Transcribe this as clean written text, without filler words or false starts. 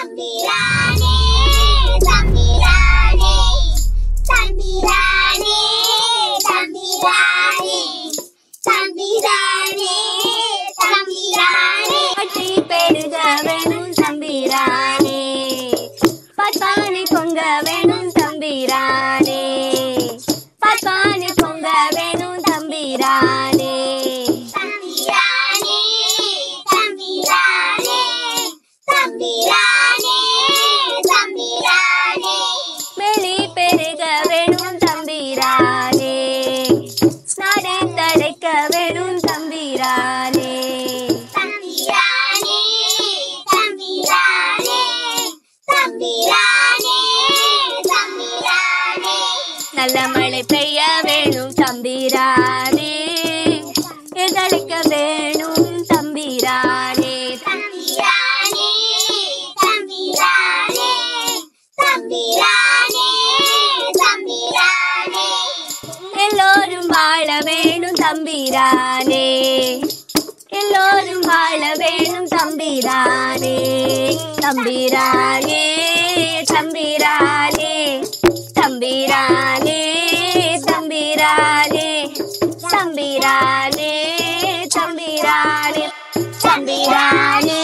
தம்பிரானே தம்பிரானே தம்பிரானே தம்பிரானே தம்பிரானே தம்பிரானே பட்டி பெருக வேணும் தம்பிரானே பத்தானி பொங்க வேணும் தம்பிரானே பத்தானி பொங்க வேணும் தம்பிரானே தம்பிரானே தம்பிரானே தம்பிரானே தம்பிரானே வெளி பெருக வேணும் தம்பிரானே நடை தடைக்க வேணும் தம்பிரானே தம்பிரானே தம்பிரானே தம்பிரானே தம்பிரானே நல்ல மழை பெய்ய வேணும் தம்பிரானே எதளிக்க வேணும் தம்பிரானே தம்பிரானே தம்பிரானே தம்பிரானே தம்பிரானே எல்லோரும் வாழ வேணும் தம்பிரானே எல்லோரும் வாழ வேணும் தம்பிரானே தம்பிரானே தம்பிரானே தம்பிரானே தம்பிரானே தம்பிரானே தம்பிரானே தம்பிரானே